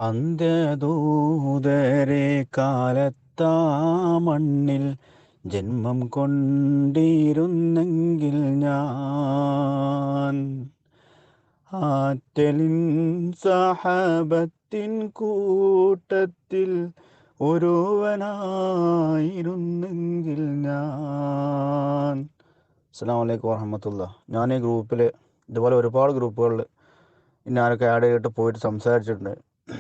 അന്ത്യദൂതരെ കാലത്താ മണ്ണിൽ ജന്മം കൊണ്ടിരുന്നെങ്കിൽ ഞാൻ ആറ്റലിൻ സഹാബത്തിൻ കൂട്ടത്തിൽ ഒരുവനായിരുന്നെങ്കിൽ ഞാൻ. അസ്സലാമു അലൈക്കും വറഹ്മത്തുള്ളാഹി. ഞാൻ ഈ ഗ്രൂപ്പിൽ ഇതുപോലെ ഒരുപാട് ഗ്രൂപ്പുകളിൽ ഞാനൊക്കെ ആഡ് ചെയ്തിട്ട് പോയിട്ട് സംസാരിച്ചിട്ടുണ്ട്.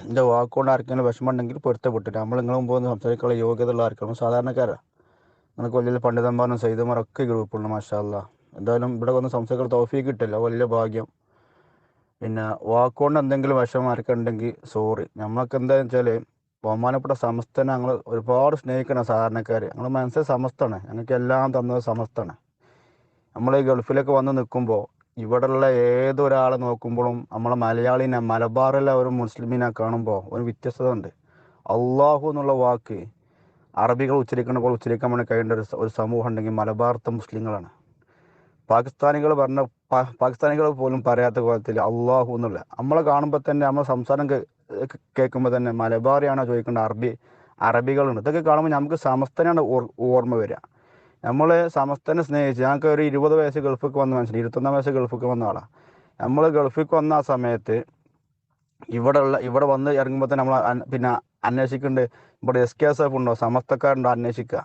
എൻ്റെ വാക്കുകൊണ്ട് ആർക്കെങ്കിലും വിഷമം ഉണ്ടെങ്കിൽ പൊരുത്തപ്പെട്ടിട്ട് നമ്മൾ നിങ്ങളെ മുമ്പ് വന്ന് സംസാരിക്കാനുള്ള യോഗ്യതയുള്ള ആർക്കാണ് സാധാരണക്കാരാണ്. നിങ്ങൾക്ക് വലിയ പണ്ഡിതന്മാരും സയ്യിദന്മാരൊക്കെ ഈ ഗ്രൂപ്പുണ്ട്. മാഷാ അല്ലാ. എന്തായാലും ഇവിടെ വന്ന് സംസാരിക്കാൻ തൗഫീഖ് കിട്ടില്ല, വലിയ ഭാഗ്യം. പിന്നെ വാക്കുകൊണ്ട് എന്തെങ്കിലും വിഷമം ആർക്കുണ്ടെങ്കിൽ സോറി. നമ്മളൊക്കെ എന്താണെന്ന് വെച്ചാൽ ബഹുമാനപ്പെട്ട സമസ്തനെ ഞങ്ങൾ ഒരുപാട് സ്നേഹിക്കണം. സാധാരണക്കാർ ഞങ്ങൾ മനസ്സിൽ സമസ്തമാണ്, ഞങ്ങൾക്ക് എല്ലാം തന്നത് സമസ്തമാണ്. നമ്മൾ ഈ ഗൾഫിലൊക്കെ വന്ന് നിൽക്കുമ്പോൾ ഇവിടെയുള്ള ഏതൊരാളെ നോക്കുമ്പോഴും നമ്മളെ മലയാളിനെ, മലബാറിലെ ഒരു മുസ്ലിമിനെ കാണുമ്പോൾ ഒരു വ്യത്യസ്തത ഉണ്ട്. അള്ളാഹു എന്നുള്ള വാക്ക് അറബികൾ ഉച്ചരിക്കുന്ന പോലെ ഉച്ചരിക്കാൻ വേണ്ടി കഴിയേണ്ട ഒരു സമൂഹം ഉണ്ടെങ്കിൽ മലബാറത്തെ മുസ്ലിങ്ങളാണ്. പാകിസ്ഥാനികൾ പോലും പറയാത്ത കോലത്തിൽ അള്ളാഹു എന്നുള്ള നമ്മളെ കാണുമ്പോൾ തന്നെ, നമ്മൾ സംസാരം കേൾക്കുമ്പോൾ തന്നെ മലബാറിയാണോ ചോദിക്കേണ്ട അറബികളുണ്ട്. ഇതൊക്കെ കാണുമ്പോൾ നമുക്ക് സമസ്തനാണ് ഓർമ്മ വരിക. നമ്മൾ സമസ്തനെ സ്നേഹിച്ച് ഞങ്ങൾക്ക് ഒരു 20 വയസ്സ് ഗൾഫിലേക്ക് വന്ന മനസ്സിലായി, 21 വയസ്സ് ഗൾഫിലേക്ക് വന്ന ആളാണ്. നമ്മൾ ഗൾഫിലേക്ക് വന്ന ആ സമയത്ത് ഇവിടെ വന്ന് ഇറങ്ങുമ്പോൾ തന്നെ നമ്മൾ പിന്നെ അന്വേഷിക്കുന്നുണ്ട്, ഇവിടെ SKSF ഉണ്ടോ, സമസ്തക്കാരുണ്ടോ അന്വേഷിക്കുക.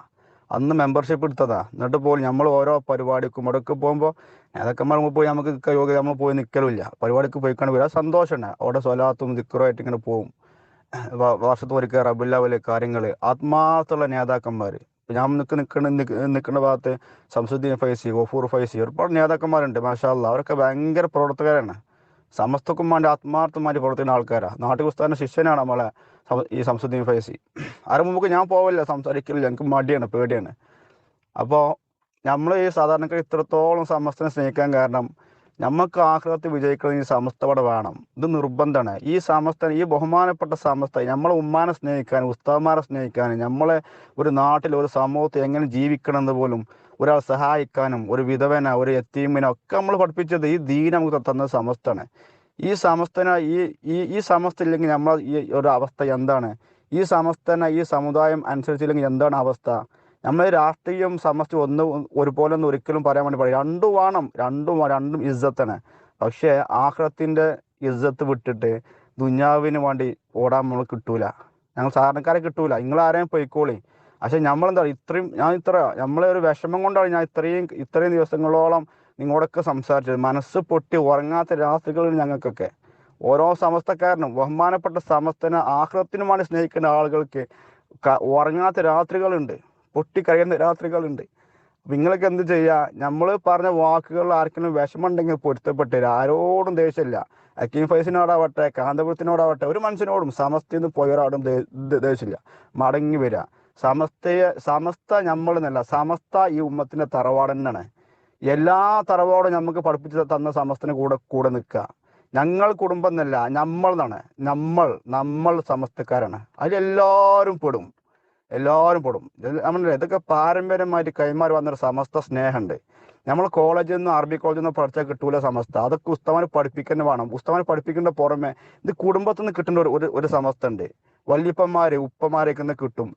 അന്ന് മെമ്പർഷിപ്പ് എടുത്തതാ. എന്നിട്ട് പോലും നമ്മൾ ഓരോ പരിപാടിക്കും ഇവിടേക്ക് പോകുമ്പോൾ നേതാക്കന്മാർ പോയി നമുക്ക് യോഗ്യത നമ്മൾ പോയി നിൽക്കലുമില്ല. പരിപാടിക്ക് പോയിക്കാണ് വരിക. സന്തോഷമാണ്. അവിടെ സ്വലാത്തും ദിക്റുമായിട്ട് ഇങ്ങനെ പോകും. വർഷത്തിൽ ഒരിക്കൽ റബീഉൽ അവ്വൽ കാര്യങ്ങൾ ആത്മാർത്ഥമുള്ള നേതാക്കന്മാർ. ഞാൻ നിൽക്കുന്ന ഭാഗത്ത് ശംസുദ്ദീൻ ഫൈസി, ഗഫൂർ ഫൈസി, ഒരുപാട് നേതാക്കന്മാരുണ്ട്. മാഷാ അല്ലാ. അവരൊക്കെ ഭയങ്കര പ്രവർത്തകരാണ്. സമസ്തക്കും വേണ്ടി ആത്മാർത്ഥമായിട്ട് പ്രവർത്തിക്കുന്ന ആൾക്കാരാണ്. നാട്ടുകുസ്താൻ്റെ ശിഷ്യനാണ് നമ്മളെ ഈ ശംസുദ്ദീൻ ഫൈസി. ആരും മുമ്പ് ഞാൻ പോവില്ല, സംസാരിക്കില്ല, എനിക്ക് മടിയാണ്, പേടിയാണ്. അപ്പോൾ നമ്മൾ ഈ സാധാരണക്കാർ ഇത്രത്തോളം സമസ്തനെ സ്നേഹിക്കാൻ കാരണം നമുക്ക് ആഖിറത്ത് വിജയിക്കണമെങ്കിൽ ഈ സമസ്ത ഇവിടെ വേണം. ഇത് നിർബന്ധമാണ്. ഈ സമസ്ത, ഈ ബഹുമാനപ്പെട്ട സമസ്ത നമ്മളെ ഉമ്മാനെ സ്നേഹിക്കാനും ഉസ്താദ്മാരെ സ്നേഹിക്കാനും നമ്മളെ ഒരു നാട്ടിൽ ഒരു സമൂഹത്തിൽ എങ്ങനെ ജീവിക്കണം എന്ന് പോലും ഒരാൾ സഹായിക്കാനും ഒരു വിധവനെ, ഒരു യത്തീമിനെ ഒക്കെ നമ്മൾ പഠിപ്പിച്ചത് ഈ ദീൻ നമുക്ക് തന്നത് സമസ്തയാണ്. ഈ സമസ്തന ഈ ഈ സമസ്ത ഇല്ലെങ്കിൽ നമ്മൾ ഈ ഒരു അവസ്ഥ എന്താണ്? ഈ സമസ്തന ഈ സമുദായം അനുസരിച്ചില്ലെങ്കിൽ എന്താണ് അവസ്ഥ? നമ്മൾ രാഷ്ട്രീയം സമസ്ത ഒരുപോലെ ഒന്നും ഒരിക്കലും പറയാൻ വേണ്ടി പറയും. രണ്ടും വേണം, രണ്ടും ഇസ്സത്താണ്. പക്ഷേ ആഖിറത്തിൻ്റെ ഇസ്സത്ത് വിട്ടിട്ട് ദുനിയാവിന് വേണ്ടി ഓടാൻ നമ്മൾ കിട്ടൂല. ഞങ്ങൾ സാധാരണക്കാരെ കിട്ടൂല. നിങ്ങളാരെയും പൊയ്ക്കോളി. പക്ഷെ നമ്മളെന്താ നമ്മളെ ഒരു വിഷമം കൊണ്ടാണ് ഞാൻ ഇത്രയും ദിവസങ്ങളോളം നിങ്ങളോടൊക്കെ സംസാരിച്ചത്. മനസ്സ് പൊട്ടി ഉറങ്ങാത്ത രാത്രികളിൽ ഞങ്ങൾക്കൊക്കെ ഓരോ സമസ്തക്കാരനും ബഹുമാനപ്പെട്ട സമസ്തനെ ആഖിറത്തിനും വേണ്ടി സ്നേഹിക്കുന്ന ആളുകൾക്ക് ഉറങ്ങാത്ത രാത്രികളുണ്ട്, പൊട്ടിക്കരയുന്ന രാത്രികളുണ്ട്. നിങ്ങൾക്ക് എന്ത് ചെയ്യുക? നമ്മൾ പറഞ്ഞ വാക്കുകൾ ആർക്കെങ്കിലും വിഷമമുണ്ടെങ്കിൽ പൊരുത്തപ്പെട്ട് ആരോടും ദേഷ്യമില്ല. ഹക്കീം ഫൈസിനോടാവട്ടെ, കാന്തപുരത്തിനോടാവട്ടെ, ഒരു മനുഷ്യനോടും സമസ്തയിൽ നിന്ന് പോയൊരാടും ദേഷ്യമില്ല. മടങ്ങി വരിക. സമസ്ത നമ്മളെന്നല്ല, സമസ്ത ഈ ഉമ്മത്തിൻ്റെ തറവാട് തന്നെയാണ്. എല്ലാ തറവാടും നമുക്ക് പഠിപ്പിച്ച് തന്ന സമസ്തന് കൂടെ നിൽക്കുക. ഞങ്ങൾ കുടുംബം എന്നല്ല, നമ്മളെന്നാണ്. നമ്മൾ സമസ്തക്കാരാണ്. അതിലെല്ലാവരും പെടും. നമ്മളല്ലേ ഇതൊക്കെ പാരമ്പര്യമായിട്ട് കൈമാറി വന്നൊരു സമസ്ത സ്നേഹമുണ്ട്. നമ്മൾ കോളേജിൽ നിന്ന്, അറബി കോളേജിൽ നിന്ന് പഠിച്ചാൽ കിട്ടൂല സമസ്ത. അതൊക്കെ ഉസ്താദിനെ പഠിപ്പിക്കുന്ന വേണം. ഉസ്താദിനെ പഠിപ്പിക്കേണ്ട പുറമെ ഇത് കുടുംബത്തിൽ നിന്ന് കിട്ടേണ്ട ഒരു സമസ്ത ഉണ്ട്. വല്യപ്പന്മാര് ഉപ്പമാരൊക്കെ നിന്ന് കിട്ടും.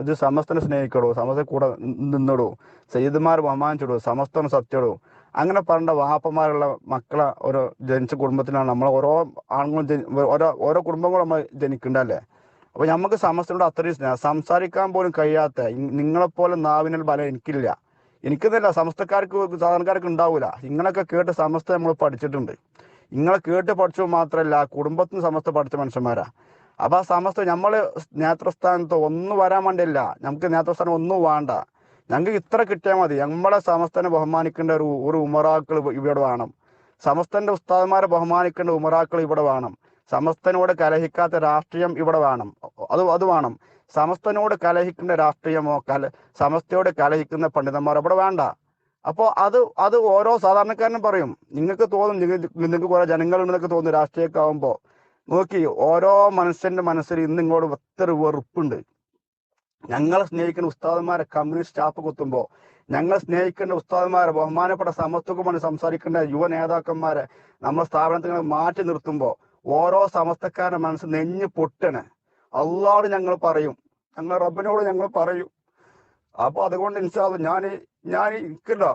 ഇത് സമസ്തനെ സ്നേഹിക്കടോ, സമസ്ത കൂടെ നിന്നിടോ, സയ്യിദ്മാർ ബഹുമാനിച്ചിടോ, സമസ്തനെ സത്യടോ, അങ്ങനെ പറഞ്ഞ വാപ്പന്മാരുള്ള മക്കളെ ഓരോ ജനിച്ച കുടുംബത്തിലാണ് നമ്മൾ ഓരോ ആണുങ്ങളും ഓരോ കുടുംബങ്ങളും നമ്മൾ ജനിക്കണ്ടല്ലേ. അപ്പോൾ നമുക്ക് സമസ്തയോട് അത്രയും സ്നേഹം. സംസാരിക്കാൻ പോലും കഴിയാത്ത നിങ്ങളെപ്പോലെ നാവിനൽ ബലം എനിക്കില്ല. എനിക്കെന്നല്ല, സമസ്തക്കാർക്ക് സാധാരണക്കാർക്ക് ഉണ്ടാവില്ല. ഇങ്ങളൊക്കെ കേട്ട് സമസ്ത നമ്മൾ പഠിച്ചിട്ടുണ്ട്. ഇങ്ങളെ കേട്ട് പഠിച്ചത് മാത്രമല്ല, കുടുംബത്തിന് സമസ്ത പഠിച്ച മനുഷ്യന്മാരാ. അപ്പോൾ ആ സമസ്ത നമ്മൾ നേതൃസ്ഥാനത്ത് ഒന്നും വരാൻ വേണ്ടിയില്ല. നമുക്ക് നേതൃസ്ഥാനം ഒന്നും വേണ്ട. ഞങ്ങൾക്ക് ഇത്ര കിട്ടിയാൽ മതി. നമ്മളെ സമസ്തനെ ബഹുമാനിക്കേണ്ട ഒരു ഉമറാക്കൾ ഇവിടെ വേണം. സമസ്തന്റെ ഉസ്താദ്മാരെ ബഹുമാനിക്കേണ്ട ഉമറാക്കൾ ഇവിടെ വേണം. സമസ്തനോട് കലഹിക്കാത്ത രാഷ്ട്രീയം ഇവിടെ വേണം. അത് വേണം. സമസ്തനോട് കലഹിക്കുന്ന രാഷ്ട്രീയമോ സമസ്തയോട് കലഹിക്കുന്ന പണ്ഡിതന്മാർ ഇവിടെ വേണ്ട. അപ്പോൾ അത് ഓരോ സാധാരണക്കാരനും പറയും. നിങ്ങൾക്ക് തോന്നും, നിങ്ങൾക്ക് കുറെ ജനങ്ങളുണ്ടെന്നൊക്കെ തോന്നും രാഷ്ട്രീയമൊക്കെ ആകുമ്പോൾ. നോക്കി, ഓരോ മനുഷ്യന്റെ മനസ്സിൽ ഇന്ന് ഇങ്ങോട്ട് ഒത്തിരി വെറുപ്പുണ്ട്. ഞങ്ങളെ സ്നേഹിക്കുന്ന ഉസ്താദന്മാരെ കമ്മ്യൂണിസ്റ്റ് സ്റ്റാഫ് കുത്തുമ്പോൾ, ഞങ്ങൾ സ്നേഹിക്കേണ്ട ഉസ്താദന്മാരെ ബഹുമാനപ്പെട്ട സമത്വക്കുമാണ് സംസാരിക്കേണ്ട യുവ നേതാക്കന്മാരെ നമ്മളെ സ്ഥാപനത്തിൽ മാറ്റി നിർത്തുമ്പോൾ ഓരോ സമസ്തക്കാരുടെ മനസ്സ് നെഞ്ഞ് പൊട്ടണ്. അള്ളാഹോട് ഞങ്ങൾ പറയും, ഞങ്ങൾ റബ്ബിനോട് ഞങ്ങൾ പറയും. അപ്പൊ അതുകൊണ്ട് ഇൻഷാ അല്ലാഹ് ഞാൻ എനിക്കുണ്ടോ,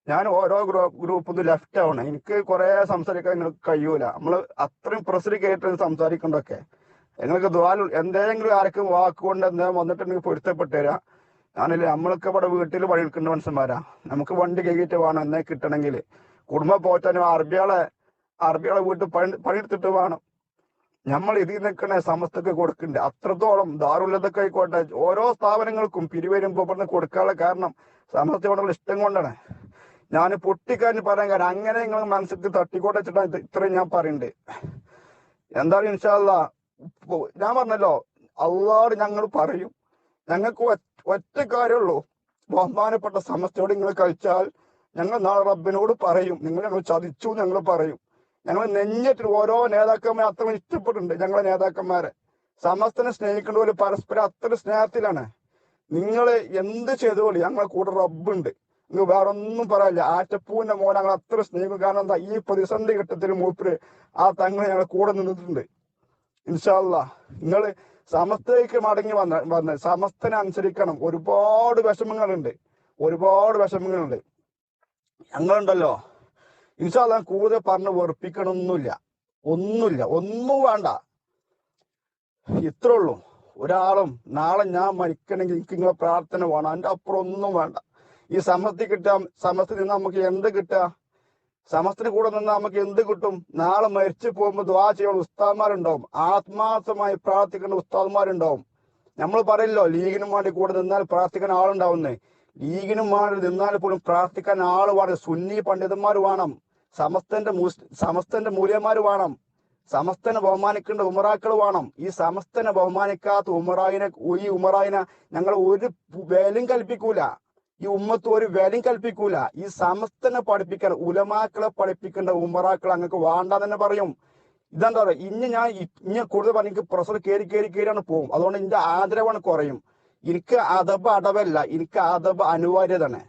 ഞാൻ ഓരോ ഗ്രൂപ്പിൽ നിന്ന് ലെഫ്റ്റ് ആവണം. എനിക്ക് കുറെ സംസാരിക്കാൻ നിങ്ങൾക്ക് കഴിയൂല. നമ്മള് അത്രയും പ്രസരി കേട്ട് സംസാരിക്കണ്ടൊക്കെ. നിങ്ങൾക്ക് എന്തെങ്കിലും ആർക്കും വാക്കുകൊണ്ട് എന്തെങ്കിലും വന്നിട്ടുണ്ടെങ്കിൽ പൊരുത്തപ്പെട്ടു തരാം. ഞാനില്ലേ, നമ്മളൊക്കെ ഇവിടെ വീട്ടിൽ പണിയെടുക്കേണ്ട മനുഷ്യന്മാരാ. നമുക്ക് വണ്ടി കഴുകിയിട്ട് വേണം എന്നെ കിട്ടണമെങ്കിൽ. കുടുംബം പോറ്റാനും അറബികളെ വീട്ടിൽ പണിയെടുത്തിട്ട് വേണം. നമ്മൾ ഇതിൽ നിൽക്കണ സമസ്തക്ക് കൊടുക്കണ്ടേ. അത്രത്തോളം ദാറുല്ലതൊക്കെ ആയിക്കോട്ടെ, ഓരോ സ്ഥാപനങ്ങൾക്കും പിരിവരുമ്പോ പറഞ്ഞ് കൊടുക്കാനുള്ള കാരണം സമസ്തയോടുള്ള ഇഷ്ടം കൊണ്ടാണ്. ഞാൻ പൊട്ടിക്കാരന് പറയാൻ കാരണം അങ്ങനെ നിങ്ങൾ മനസ്സിൽ തട്ടിക്കോട്ടെ വെച്ചിട്ടാണ് ഇത്രയും ഞാൻ പറയുന്നുണ്ട്. എന്താണ് ഇൻഷാ അല്ലാഹ്, ഞാൻ പറഞ്ഞല്ലോ, അള്ളാഹോട് ഞങ്ങൾ പറയും. ഞങ്ങൾക്ക് ഒറ്റ കാര്യമുള്ളൂ, ബഹുമാനപ്പെട്ട സമസ്തയോട് നിങ്ങൾ കഴിച്ചാൽ ഞങ്ങൾ നാളെ റബ്ബിനോട് പറയും, ഞങ്ങൾ ചതിച്ചു ഞങ്ങൾ പറയും. ഞങ്ങൾ നെഞ്ഞിട്ട് ഓരോ നേതാക്കന്മാരെ അത്ര ഇഷ്ടപ്പെട്ടിട്ടുണ്ട്. ഞങ്ങളെ നേതാക്കന്മാരെ സമസ്തനെ സ്നേഹിക്കേണ്ട പോലെ പരസ്പരം അത്ര സ്നേഹത്തിലാണ്. നിങ്ങൾ എന്ത് ചെയ്തോളി, ഞങ്ങളെ കൂടെ റബ്ബുണ്ട്. നിങ്ങൾ വേറെ ഒന്നും പറയില്ല. ആറ്റപ്പൂവിന്റെ മോനെ ഞങ്ങൾ അത്ര സ്നേഹിക്കും. കാരണം എന്താ, ഈ പ്രതിസന്ധി ഘട്ടത്തിൽ മൂപ്പര് ആ തങ്ങൾ ഞങ്ങളെ കൂടെ നിന്നിട്ടുണ്ട്. ഇൻഷാ അല്ലാഹ് നിങ്ങൾ സമസ്തയ്ക്ക് മടങ്ങി വന്ന് സമസ്തനെ അനുസരിക്കണം. ഒരുപാട് വിഷമങ്ങളുണ്ട്. ഞങ്ങളുണ്ടല്ലോ, ഇൻഷാ അല്ലാഹ് കൂടുതൽ പറഞ്ഞ് വെറുപ്പിക്കണമൊന്നുമില്ല. ഒന്നും വേണ്ട. ഇത്രേ ഉള്ളൂ. ഒരാളും നാളെ ഞാൻ മരിക്കണമെങ്കിൽ എനിക്ക് നിങ്ങളെ പ്രാർത്ഥന വേണം. അതിന്റെ അപ്പുറം ഒന്നും വേണ്ട. ഈ സമസ്ത നിന്ന് നമുക്ക് എന്ത് കിട്ടുക? സമസ്തന് കൂടെ നിന്ന് നമുക്ക് എന്ത് കിട്ടും? നാളെ മരിച്ചു പോകുമ്പോൾ ദുആ ചെയ്യുന്ന ഉസ്താദ്മാരുണ്ടാവും, ആത്മാർത്ഥമായി പ്രാർത്ഥിക്കുന്ന ഉസ്താദ്മാരുണ്ടാവും. നമ്മൾ പറയല്ലോ, ലീഗിനും വേണ്ടി കൂടെ നിന്നാൽ പ്രാർത്ഥിക്കാൻ ആളുണ്ടാവുന്നേ. ലീഗിനും വേണ്ടി നിന്നാൽ പോലും പ്രാർത്ഥിക്കാൻ ആള് വേണം. സുന്നി പണ്ഡിതന്മാർ വേണം. സമസ്തന്റെ മൂല്യന്മാർ വേണം. സമസ്തനെ ബഹുമാനിക്കേണ്ട ഉമറാക്കൾ വേണം. ഈ സമസ്തനെ ബഹുമാനിക്കാത്ത ഈ ഉമറായിനെ ഞങ്ങൾ ഒരു വിലയും കൽപ്പിക്കൂല. ഈ ഉമ്മത്ത് ഒരു വിലയും കൽപ്പിക്കൂല. ഈ സമസ്തനെ പഠിപ്പിക്കാൻ ഉലമാക്കളെ പഠിപ്പിക്കേണ്ട ഉമറാക്കൾ അങ്ങക്ക് വേണ്ട തന്നെ പറയും. ഇതെന്താ പറയുക, ഇനി കൂടുതൽ പറഞ്ഞ എനിക്ക് പ്രഷർ കയറിയാണ് പോകും. അതുകൊണ്ട് എന്റെ ആദരവാണ് കുറയും. എനിക്ക് അദബ് അടവല്ല, എനിക്ക് അദബ് അനിവാര്യതാണ്.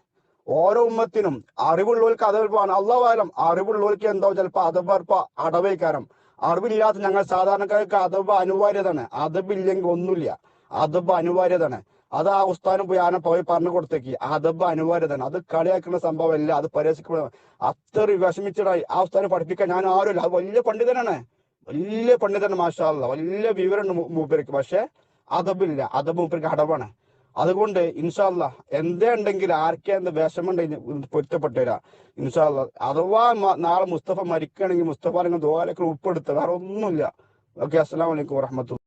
ഓരോ ഉമ്മത്തിനും അറിവുള്ളവർക്ക് അതബാണ്. അള്ളാഹു അറിവുള്ളവർക്ക് എന്തോ ചിലപ്പോ അതബ് അടവയ്ക്കാരം. അറിവില്ലാത്ത ഞങ്ങൾ സാധാരണക്കാർക്ക് അതബ് അനിവാര്യതാണ്. അതബില്ലെങ്കിൽ ഒന്നുമില്ല. അതബ് അനിവാര്യതാണ്. അത് ആ ഉസ്താദിന് പോയി പറഞ്ഞു കൊടുത്തേക്ക്. അതബ് അനിവാര്യതാണ്. അത് കളിയാക്കുന്ന സംഭവമല്ല, അത് പരിഹസിക്കുന്ന. അത്ര വിഷമിച്ചിട്ടായി ആ ഉസ്താദിനെ പഠിപ്പിക്കാൻ ഞാൻ ആരുമില്ല. അത് വലിയ പണ്ഡിതനാണ് മാഷാ അല്ലാഹ്, വലിയ വിവരമുണ്ട് മൂപ്പർക്ക്. പക്ഷെ അതബില്ല. അതബ് മൂപ്പർക്ക് അടവാണ്. അതുകൊണ്ട് ഇൻഷാ അല്ലാഹ് എന്തേ ഉണ്ടെങ്കിൽ ആർക്കെന്ത് വിഷമുണ്ടെങ്കിൽ പൊരുത്തപ്പെട്ടു തരാം ഇൻഷാ അല്ലാഹ്. അഥവാ നാളെ മുസ്തഫ മരിക്കുകയാണെങ്കിൽ മുസ്തഫ ദുആലൊക്കെ ഉൾപ്പെടുത്തുക, വേറെ ഒന്നുമില്ല. ഓക്കെ, അസ്സലാമു അലൈക്കും വറഹ്മത്തുള്ളാഹി.